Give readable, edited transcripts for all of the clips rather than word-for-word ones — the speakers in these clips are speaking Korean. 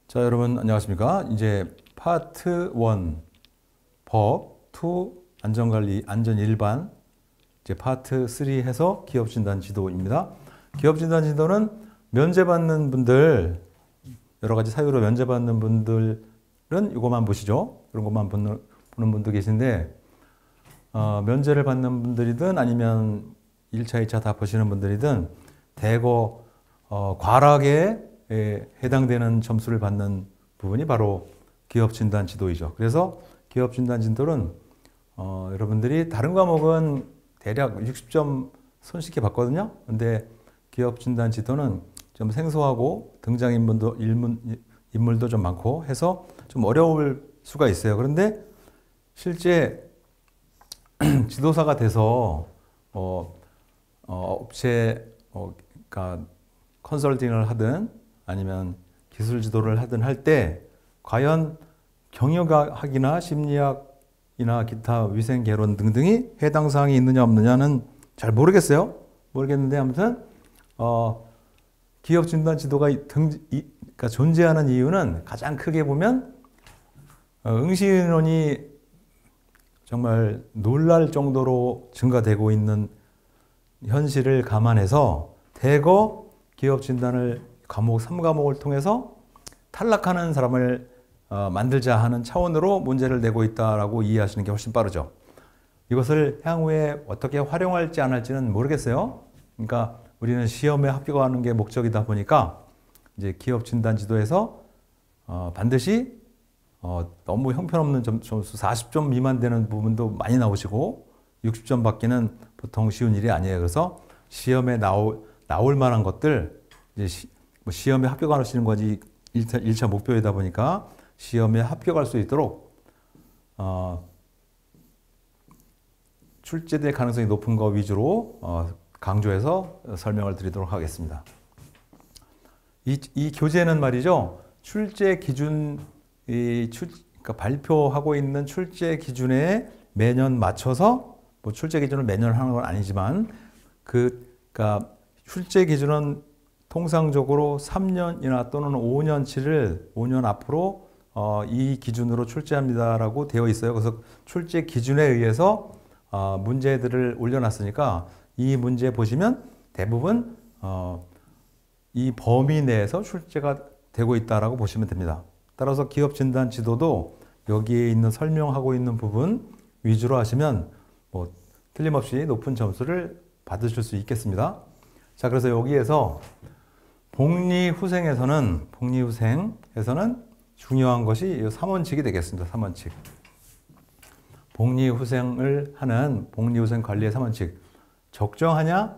자, 여러분 안녕하십니까? 이제 파트 1 법, 2 안전관리, 안전일반, 이제 파트 3 해서 기업진단 지도입니다. 기업진단 지도는 면제받는 분들, 여러 가지 사유로 면제받는 분들은 이것만 보시죠. 그런 것만 보는 분도 계신데, 면제를 받는 분들이든 아니면 1차, 2차 다 보시는 분들이든 대거 과락에 해당되는 점수를 받는 부분이 바로 기업진단 지도이죠. 그래서 기업진단 지도는 여러분들이 다른 과목은 대략 60점 손쉽게 받거든요. 근데 기업진단 지도는 좀 생소하고 인물도 좀 많고 해서 좀 어려울 수가 있어요. 그런데 실제 지도사가 돼서 업체 그러니까 컨설팅을 하든 아니면 기술 지도를 하든 할 때 과연 경영학이나 심리학이나 기타 위생 개론 등등이 해당 사항이 있느냐 없느냐는 잘 모르겠어요. 모르겠는데 아무튼 기업 진단 지도가 그러니까 존재하는 이유는 가장 크게 보면 응시 인원이 정말 놀랄 정도로 증가되고 있는 현실을 감안해서 대거 기업 진단을 과목 3과목을 통해서 탈락하는 사람을 만들자 하는 차원으로 문제를 내고 있다라고 이해하시는 게 훨씬 빠르죠. 이것을 향후에 어떻게 활용할지 안 할지는 모르겠어요. 그러니까 우리는 시험에 합격하는 게 목적이다 보니까 이제 기업 진단 지도에서 반드시 너무 형편없는 점수 40점 미만 되는 부분도 많이 나오시고 60점 받기는 보통 쉬운 일이 아니에요. 그래서 시험에 나올 만한 것들 이제 시험에 합격하시는 것이 1차 목표이다 보니까 시험에 합격할 수 있도록 출제될 가능성이 높은 거 위주로 강조해서 설명을 드리도록 하겠습니다. 이 교재는 말이죠. 출제 기준, 그러니까 발표하고 있는 출제 기준에 매년 맞춰서 뭐 출제 기준을 매년 하는 건 아니지만 그러니까 출제 기준은 통상적으로 3년이나 또는 5년치를 5년 앞으로 이 기준으로 출제합니다라고 되어 있어요. 그래서 출제 기준에 의해서 문제들을 올려놨으니까 이 문제 보시면 대부분 이 범위 내에서 출제가 되고 있다라고 보시면 됩니다. 따라서 기업 진단 지도도 여기에 있는 설명하고 있는 부분 위주로 하시면 뭐 틀림없이 높은 점수를 받으실 수 있겠습니다. 자, 그래서 여기에서 복리후생에서는 중요한 것이 이 3원칙이 되겠습니다. 3원칙. 복리후생을 하는 복리후생 관리의 3원칙. 적정하냐?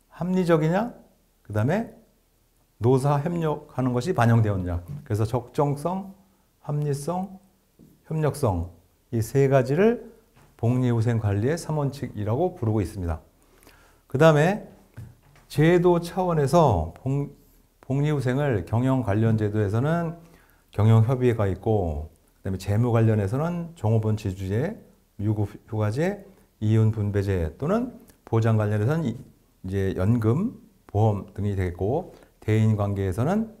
합리적이냐? 그 다음에 노사 협력하는 것이 반영되었냐. 그래서 적정성, 합리성, 협력성 이 세 가지를 복리후생 관리의 3원칙이라고 부르고 있습니다. 그 다음에 제도 차원에서 복리후생을 경영 관련 제도에서는 경영협의회가 있고, 그다음에 재무 관련해서는 종업원 지주제, 유급휴가제, 이윤분배제 또는 보장 관련해서는 이제 연금, 보험 등이 되겠고, 대인 관계에서는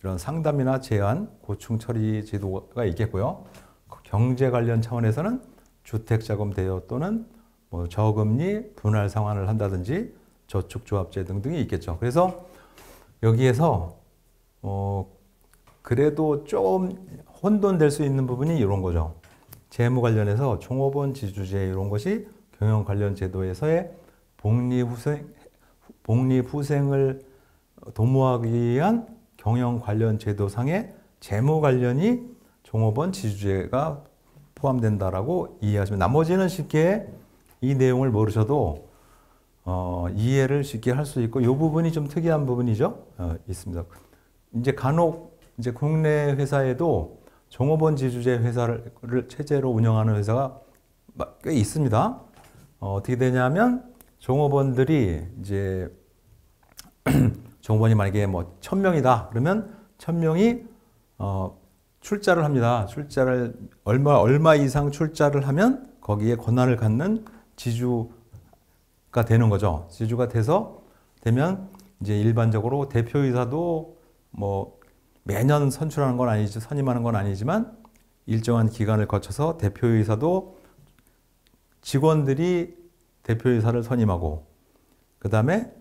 이런 상담이나 제한, 고충 처리 제도가 있겠고요. 경제 관련 차원에서는 주택자금 대여 또는 뭐 저금리 분할 상환을 한다든지 저축조합제 등등이 있겠죠. 그래서 여기에서 그래도 좀 혼돈될 수 있는 부분이 이런 거죠. 재무 관련해서 종업원 지주제 이런 것이 경영 관련 제도에서의 복리후생을 도모하기 위한 경영 관련 제도상의 재무 관련이 종업원 지주제가 포함된다라고 이해하시면 나머지는 쉽게 이 내용을 모르셔도 이해를 쉽게 할 수 있고 이 부분이 좀 특이한 부분이죠. 있습니다. 이제 간혹 이제 국내 회사에도 종업원 지주제 회사를 체제로 운영하는 회사가 꽤 있습니다. 어떻게 되냐면 종업원들이 이제 종업원이 만약에 뭐 1000명이다 그러면 1000명이 출자를 합니다. 출자를 얼마 이상 출자를 하면 거기에 권한을 갖는 지주가 되는 거죠. 지주가 되면 이제 일반적으로 대표이사도 뭐 매년 선출하는 건 아니지, 선임하는 건 아니지만 일정한 기간을 거쳐서 대표이사도 직원들이 대표이사를 선임하고, 그 다음에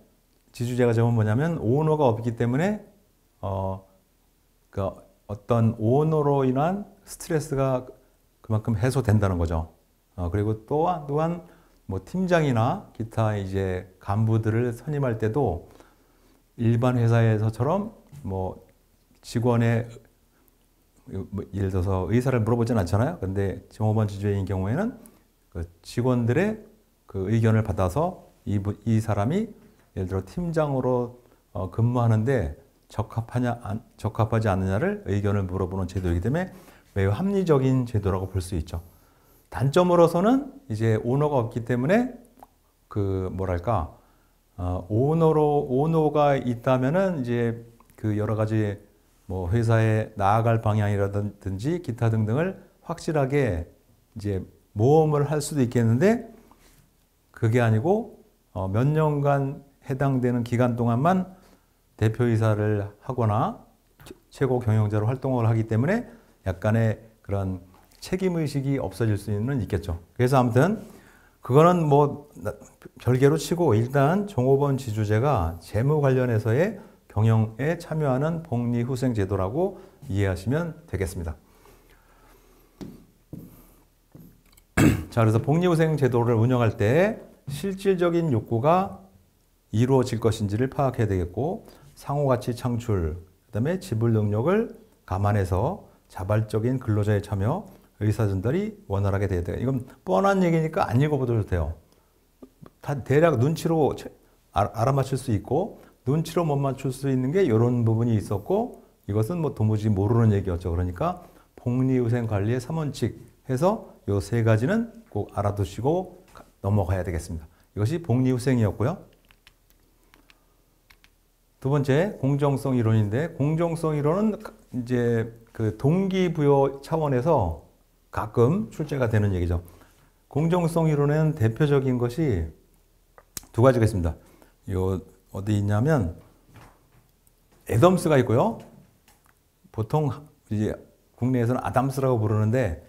지주제가 점은 뭐냐면 오너가 없기 때문에 그 어떤 오너로 인한 스트레스가 그만큼 해소된다는 거죠. 그리고 또한 뭐 팀장이나 기타 이제 간부들을 선임할 때도 일반 회사에서처럼 뭐 직원의 뭐 예를 들어서 의사를 물어보진 않잖아요. 근데 종업원 지주회인 경우에는 그 직원들의 그 의견을 받아서 이 사람이 예를 들어 팀장으로 근무하는데 적합하지 않느냐를 의견을 물어보는 제도이기 때문에 매우 합리적인 제도라고 볼 수 있죠. 단점으로서는 이제 오너가 없기 때문에 그 뭐랄까 오너가 있다면은 이제 그 여러 가지 뭐 회사에 나아갈 방향이라든지 기타 등등을 확실하게 이제 모험을 할 수도 있겠는데, 그게 아니고 몇 년간 해당되는 기간 동안만 대표이사를 하거나 최고 경영자로 활동을 하기 때문에 약간의 그런 책임의식이 없어질 수는 있겠죠. 그래서 아무튼 그거는 뭐 별개로 치고 일단 종업원 지주제가 재무 관련해서의 경영에 참여하는 복리후생 제도라고 이해하시면 되겠습니다. 자, 그래서 복리후생 제도를 운영할 때 실질적인 욕구가 이루어질 것인지를 파악해야 되겠고, 상호가치 창출, 그 다음에 지불 능력을 감안해서 자발적인 근로자의 참여, 의사전달이 원활하게 돼야 돼요. 이건 뻔한 얘기니까 안 읽어보셔도 돼요. 다 대략 눈치로 알아맞힐 수 있고, 눈치로 못 맞출 수 있는 게 이런 부분이 있었고, 이것은 뭐 도무지 모르는 얘기였죠. 그러니까 복리후생 관리의 3원칙 해서 이 세 가지는 꼭 알아두시고 넘어가야 되겠습니다. 이것이 복리후생이었고요. 두 번째, 공정성 이론인데, 공정성 이론은 이제 그 동기부여 차원에서 가끔 출제가 되는 얘기죠. 공정성 이론에는 대표적인 것이 두 가지가 있습니다. 요 어디 있냐면 애덤스가 있고요. 보통 이제 국내에서는 아담스라고 부르는데,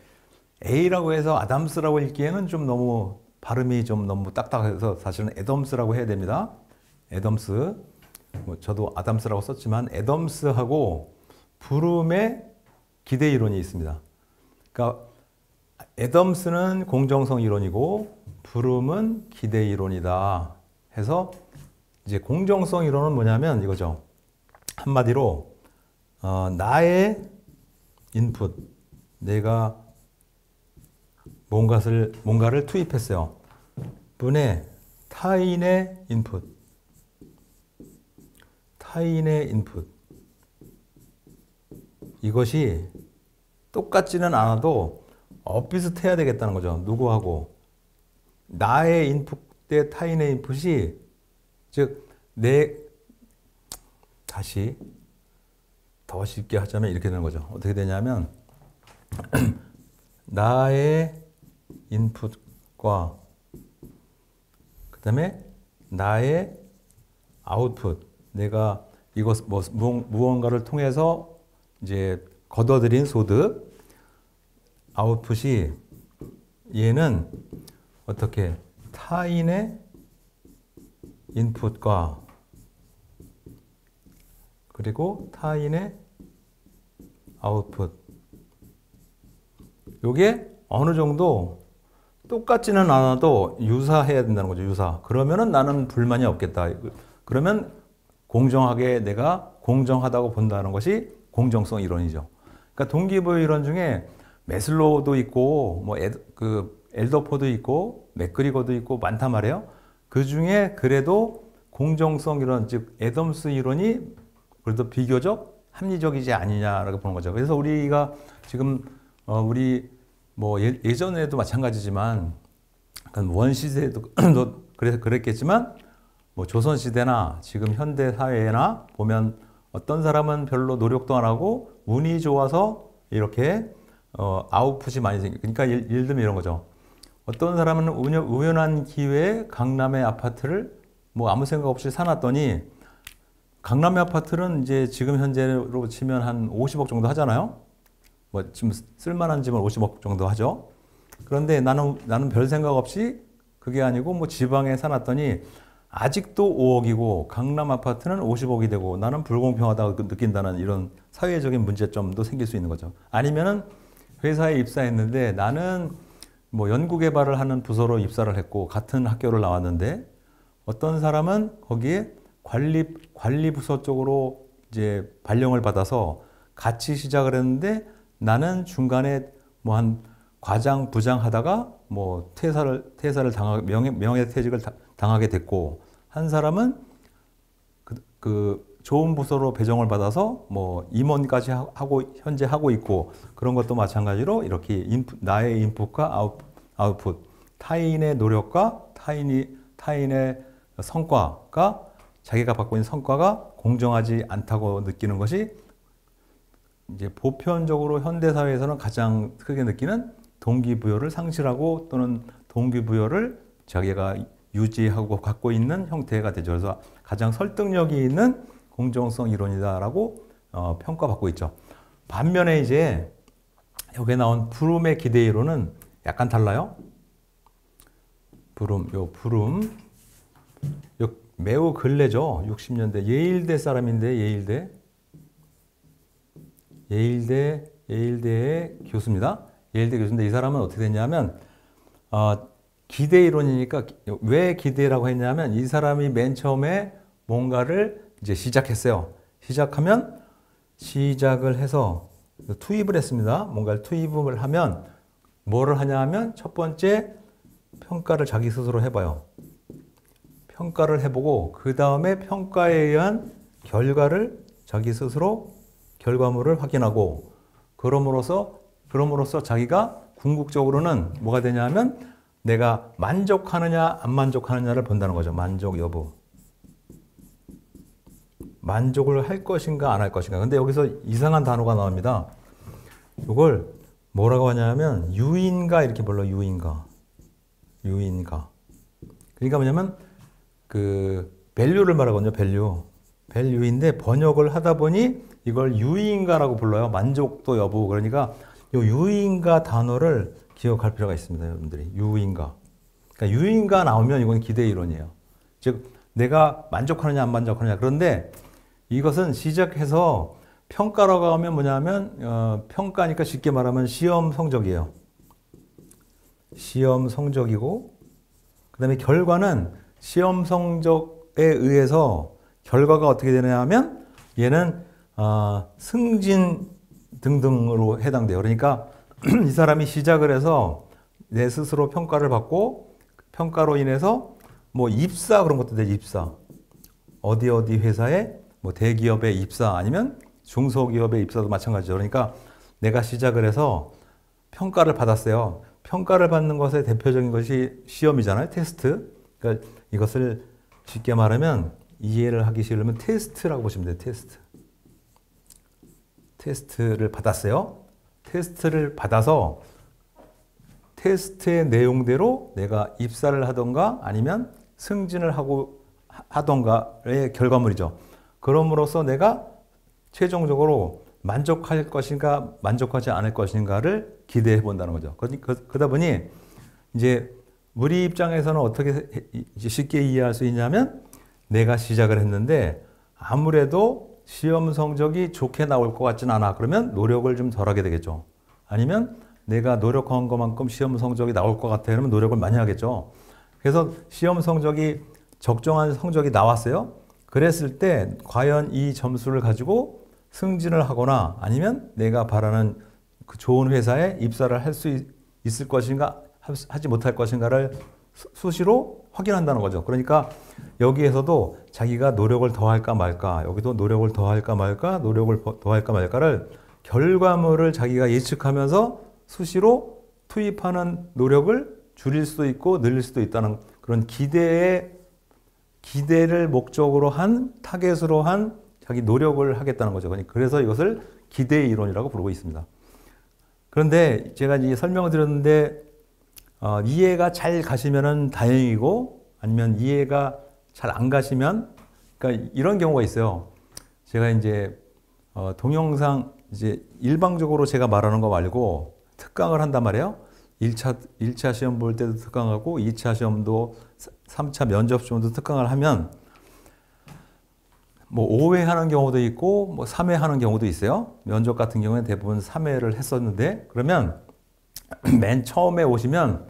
A라고 해서 아담스라고 읽기에는 좀 너무 발음이 좀 너무 딱딱해서 사실은 애덤스라고 해야 됩니다. 애덤스. 뭐 저도 아담스라고 썼지만 애덤스하고 브룸의 기대 이론이 있습니다. 그러니까 애덤스는 공정성 이론이고 브룸은 기대 이론이다 해서, 이제 공정성 이론은 뭐냐면 이거죠. 한마디로 나의 인풋, 내가 뭔가를 투입했어요. 분에 타인의 인풋, 이것이 똑같지는 않아도 비슷해야 되겠다는 거죠. 누구하고. 나의 인풋 대 타인의 인풋이, 즉 다시 더 쉽게 하자면 이렇게 되는 거죠. 어떻게 되냐면 나의 인풋과 그 다음에 나의 아웃풋, 내가 이것 무언가를 통해서 이제 거둬들인 소득, 아웃풋이 얘는 어떻게 타인의 인풋과 그리고 타인의 아웃풋, 요게 어느 정도 똑같지는 않아도 유사해야 된다는 거죠. 유사. 그러면은 나는 불만이 없겠다. 그러면 공정하게 내가 공정하다고 본다는 것이 공정성 이론이죠. 그러니까 동기부여 이론 중에 메슬로우도 있고 뭐 엘더포도 있고 맥그리거도 있고 많단 말이에요. 그 중에 그래도 공정성 이론, 즉 애덤스 이론이 그래도 비교적 합리적이지 않느냐라고 보는 거죠. 그래서 우리가 지금 우리 뭐 예전에도 마찬가지지만 원시대도 그랬겠지만 뭐 조선시대나 지금 현대 사회나 보면 어떤 사람은 별로 노력도 안 하고 운이 좋아서 이렇게 아웃풋이 많이 생겨. 그러니까 예를 들면 이런 거죠. 어떤 사람은 우연한 기회에 강남의 아파트를 뭐 아무 생각 없이 사놨더니 강남의 아파트는 이제 지금 현재로 치면 한 50억 정도 하잖아요. 뭐 지금 쓸만한 집은 50억 정도 하죠. 그런데 나는 별 생각 없이 그게 아니고 뭐 지방에 사놨더니 아직도 5억이고 강남 아파트는 50억이 되고 나는 불공평하다고 느낀다는 이런 사회적인 문제점도 생길 수 있는 거죠. 아니면은 회사에 입사했는데 나는 뭐 연구개발을 하는 부서로 입사를 했고 같은 학교를 나왔는데 어떤 사람은 거기에 관리 부서 쪽으로 이제 발령을 받아서 같이 시작을 했는데 나는 중간에 뭐 한 과장, 부장 하다가 뭐 퇴사를 당하게 명예퇴직을 당하게 됐고 한 사람은 그 좋은 부서로 배정을 받아서 뭐 임원까지 현재 하고 있고 그런 것도 마찬가지로 이렇게 나의 인풋과 아웃풋, 타인의 노력과 타인의 성과가 자기가 받고 있는 성과가 공정하지 않다고 느끼는 것이 이제 보편적으로 현대 사회에서는 가장 크게 느끼는 동기부여를 상실하고 또는 동기부여를 자기가 유지하고 갖고 있는 형태가 되죠. 그래서 가장 설득력이 있는 공정성 이론이다라고 평가받고 있죠. 반면에 이제 여기에 나온 브룸의 기대 이론은 약간 달라요. 브룸 매우 근래죠. 60년대 예일대 사람인데 예일대의 교수입니다. 예일대 교수인데 이 사람은 어떻게 됐냐면 기대 이론이니까 왜 기대라고 했냐면 이 사람이 맨 처음에 뭔가를 이제 시작했어요. 시작을 해서 투입을 했습니다. 뭔가를 투입을 하면 뭐를 하냐 하면 첫 번째 평가를 자기 스스로 해봐요. 평가를 해보고 그 다음에 평가에 의한 결과를 자기 스스로 결과물을 확인하고 그럼으로써 자기가 궁극적으로는 뭐가 되냐 하면 내가 만족하느냐 안 만족하느냐를 본다는 거죠. 만족 여부. 만족을 할 것인가 안 할 것인가. 근데 여기서 이상한 단어가 나옵니다. 이걸 뭐라고 하냐면 유인가 이렇게 불러. 유인가. 그러니까 뭐냐면 그 밸류를 말하거든요. 밸류인데 번역을 하다 보니 이걸 유인가라고 불러요. 만족도 여부. 그러니까 이 유인가 단어를 기억할 필요가 있습니다. 여러분들이. 유인가. 그러니까 유인가 나오면 이건 기대 이론이에요. 즉 내가 만족하느냐 안 만족하느냐. 그런데 이것은 시작해서 평가라고 하면 뭐냐면 평가니까 쉽게 말하면 시험 성적이에요. 시험 성적이고 그 다음에 결과는 시험 성적에 의해서 결과가 어떻게 되느냐 하면 얘는 승진 등등으로 해당돼요. 그러니까 이 사람이 시작을 해서 내 스스로 평가를 받고 평가로 인해서 뭐 입사 그런 것도 되죠. 입사. 어디 회사에 뭐 대기업에 입사 아니면 중소기업에 입사도 마찬가지죠. 그러니까 내가 시작을 해서 평가를 받았어요. 평가를 받는 것의 대표적인 것이 시험이잖아요. 테스트. 그러니까 이것을 쉽게 말하면 이해를 하기 싫으면 테스트라고 보시면 돼요. 테스트를 받았어요. 테스트를 받아서 테스트의 내용대로 내가 입사를 하던가 아니면 승진을 하던가의 결과물이죠. 그럼으로써 내가 최종적으로 만족할 것인가 만족하지 않을 것인가를 기대해 본다는 거죠. 그러다 보니 이제 우리 입장에서는 어떻게 쉽게 이해할 수 있냐면 내가 시작을 했는데 아무래도 시험 성적이 좋게 나올 것 같진 않아. 그러면 노력을 좀 덜 하게 되겠죠. 아니면 내가 노력한 것만큼 시험 성적이 나올 것 같아. 그러면 노력을 많이 하겠죠. 그래서 시험 성적이 적정한 성적이 나왔어요. 그랬을 때 과연 이 점수를 가지고 승진을 하거나 아니면 내가 바라는 그 좋은 회사에 입사를 할 수 있을 것인가 하지 못할 것인가를 수시로 확인한다는 거죠. 그러니까 여기에서도 자기가 노력을 더할까 말까, 여기도 노력을 더할까 말까, 노력을 더할까 말까를 결과물을 자기가 예측하면서 수시로 투입하는 노력을 줄일 수도 있고 늘릴 수도 있다는 그런 기대를 목적으로 한 타겟으로 한 자기 노력을 하겠다는 거죠. 그래서 이것을 기대 이론이라고 부르고 있습니다. 그런데 제가 이제 설명을 드렸는데 이해가 잘 가시면은 다행이고 아니면 이해가 잘 안 가시면 그러니까 이런 경우가 있어요. 제가 이제 동영상 이제 일방적으로 제가 말하는 거 말고 특강을 한단 말이에요. 1차 시험 볼 때도 특강하고 2차 시험도 3차 면접 시험도 특강을 하면 뭐 5회 하는 경우도 있고 뭐 3회 하는 경우도 있어요. 면접 같은 경우는 대부분 3회를 했었는데 그러면 맨 처음에 오시면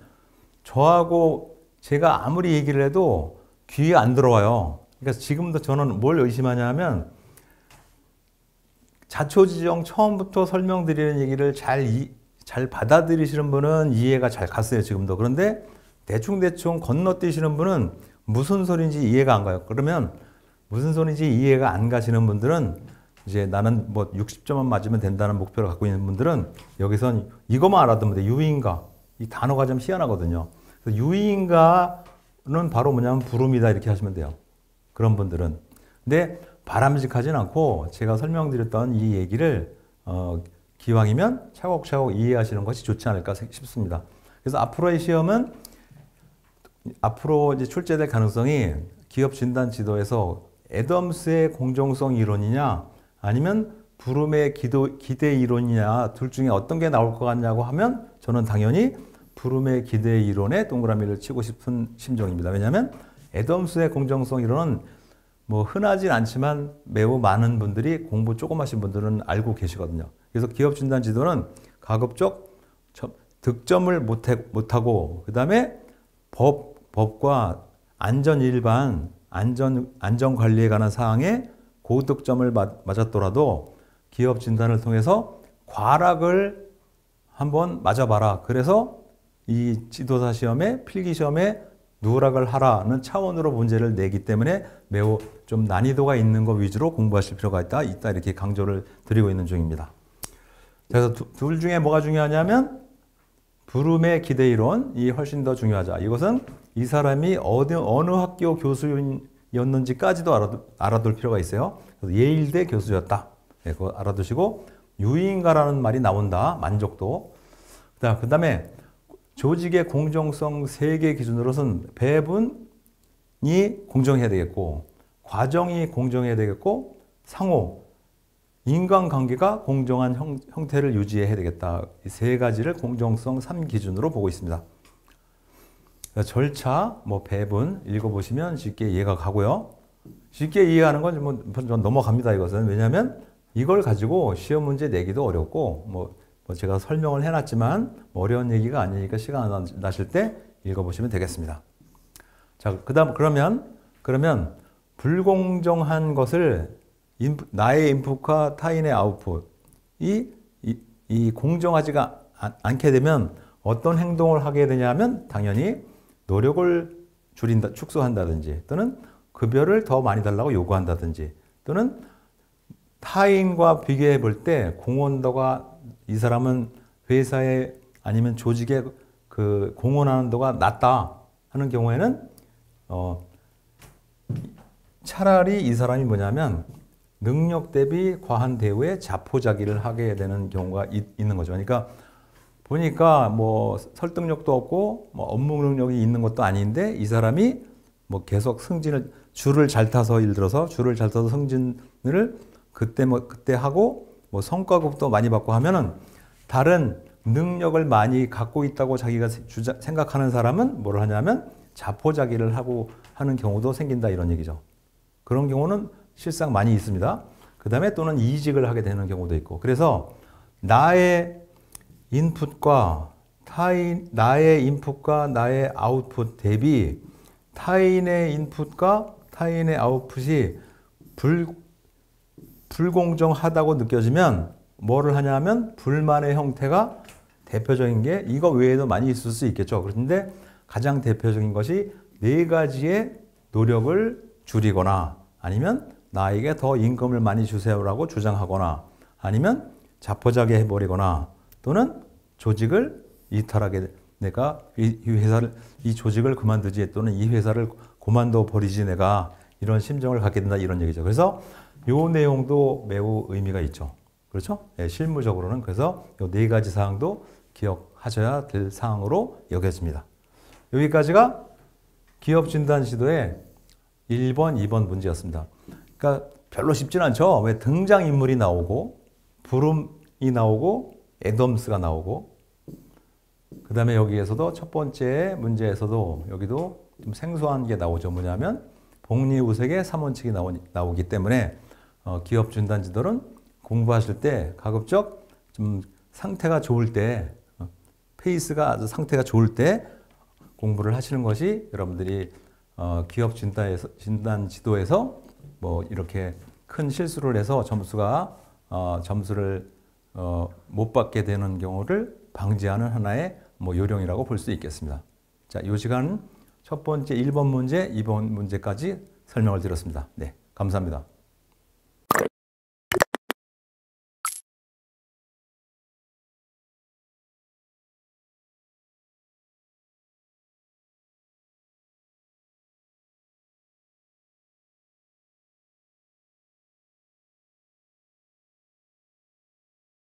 저하고 제가 아무리 얘기를 해도 귀에 안 들어와요. 그러니까 지금도 저는 뭘 의심하냐면 자초지종 처음부터 설명드리는 얘기를 잘 받아들이시는 분은 이해가 잘 갔어요, 지금도. 그런데 대충대충 건너뛰시는 분은 무슨 소리인지 이해가 안 가요. 그러면 무슨 소리인지 이해가 안 가시는 분들은 이제 나는 뭐 60점만 맞으면 된다는 목표를 갖고 있는 분들은 여기선 이것만 알아두면 돼. 유인가. 이 단어가 좀 희한하거든요. 그래서 유인가는 바로 뭐냐면 부름이다 이렇게 하시면 돼요. 그런 분들은. 근데 바람직하진 않고 제가 설명드렸던 이 얘기를 기왕이면 차곡차곡 이해하시는 것이 좋지 않을까 싶습니다. 그래서 앞으로의 시험은 앞으로 이제 출제될 가능성이 기업 진단 지도에서 애덤스의 공정성 이론이냐 아니면 브룸의 기대 이론이냐 둘 중에 어떤 게 나올 것 같냐고 하면 저는 당연히 브룸의 기대 이론에 동그라미를 치고 싶은 심정입니다. 왜냐하면 애덤스의 공정성 이론은 뭐 흔하진 않지만 매우 많은 분들이 공부 조금 하신 분들은 알고 계시거든요. 그래서 기업 진단 지도는 가급적 득점을 못하고 그 다음에 법과 안전 관리에 관한 사항에 고득점을 맞았더라도 기업 진단을 통해서 과락을 한번 맞아봐라. 그래서 이 지도사 시험에 필기 시험에 누락을 하라는 차원으로 문제를 내기 때문에 매우 좀 난이도가 있는 것 위주로 공부하실 필요가 있다 이렇게 강조를 드리고 있는 중입니다. 그래서 둘 중에 뭐가 중요하냐면 브룸의 기대 이론이 훨씬 더 중요하자. 이것은 이 사람이 어느 학교 교수였는지까지도 알아둘 필요가 있어요. 그래서 예일대 교수였다. 네, 그거 알아두시고 유인가라는 말이 나온다. 만족도. 그 다음에 조직의 공정성 3개 기준으로서는 배분이 공정해야 되겠고 과정이 공정해야 되겠고 상호 인간관계가 공정한 형태를 유지해야 되겠다. 이 3가지를 공정성 3기준으로 보고 있습니다. 절차, 뭐 배분 읽어보시면 쉽게 이해가 가고요. 쉽게 이해하는 건 좀 넘어갑니다. 이것은 왜냐하면 이걸 가지고 시험 문제 내기도 어렵고 뭐 제가 설명을 해놨지만 어려운 얘기가 아니니까 시간 나실 때 읽어보시면 되겠습니다. 자, 그러면 불공정한 것을 나의 인풋과 타인의 아웃풋이 공정하지가 않게 되면 어떤 행동을 하게 되냐면 당연히 노력을 축소한다든지 또는 급여를 더 많이 달라고 요구한다든지 또는 타인과 비교해 볼 때 공헌도가 이 사람은 회사에 아니면 조직에 그 공헌하는 도가 낮다 하는 경우에는 차라리 이 사람이 뭐냐면 능력 대비 과한 대우에 자포자기를 하게 되는 경우가 있는 거죠. 그러니까 보니까 뭐 설득력도 없고 뭐 업무 능력이 있는 것도 아닌데 이 사람이 뭐 계속 줄을 잘 타서 예를 들어서 줄을 잘 타서 승진을 그때 하고 뭐 성과급도 많이 받고 하면은 다른 능력을 많이 갖고 있다고 자기가 생각하는 사람은 뭘 하냐면 자포자기를 하고 하는 경우도 생긴다 이런 얘기죠. 그런 경우는 실상 많이 있습니다. 그 다음에 또는 이직을 하게 되는 경우도 있고. 그래서 나의 인풋과 나의 아웃풋 대비 타인의 인풋과 타인의 아웃풋이 불공정하다고 느껴지면 뭐를 하냐면 불만의 형태가 대표적인 게 이거 외에도 많이 있을 수 있겠죠. 그런데 가장 대표적인 것이 4가지의 노력을 줄이거나 아니면 나에게 더 임금을 많이 주세요라고 주장하거나 아니면 자포자기 해버리거나 또는 조직을 이탈하게 내가 이 조직을 그만두지 또는 이 회사를 그만둬 버리지 내가 이런 심정을 갖게 된다 이런 얘기죠. 그래서 이 내용도 매우 의미가 있죠. 그렇죠? 네, 실무적으로는 그래서 이 4가지 사항도 기억하셔야 될 사항으로 여겨집니다. 여기까지가 기업 진단 지도의 1번, 2번 문제였습니다. 그러니까 별로 쉽진 않죠. 왜 등장인물이 나오고 부름이 나오고 애덤스가 나오고 그 다음에 여기에서도 첫 번째 문제에서도 여기도 좀 생소한 게 나오죠. 뭐냐면 복리후색의 3원칙이 나오기 때문에 기업 진단지도는 공부하실 때 가급적 좀 상태가 좋을 때 페이스가 아주 상태가 좋을 때 공부를 하시는 것이 여러분들이 기업 진단 지도에서 뭐 이렇게 큰 실수를 해서 점수를 못 받게 되는 경우를 방지하는 하나의 뭐 요령이라고 볼 수 있겠습니다. 자, 이 시간은 첫 번째 1번 문제, 2번 문제까지 설명을 드렸습니다. 네, 감사합니다.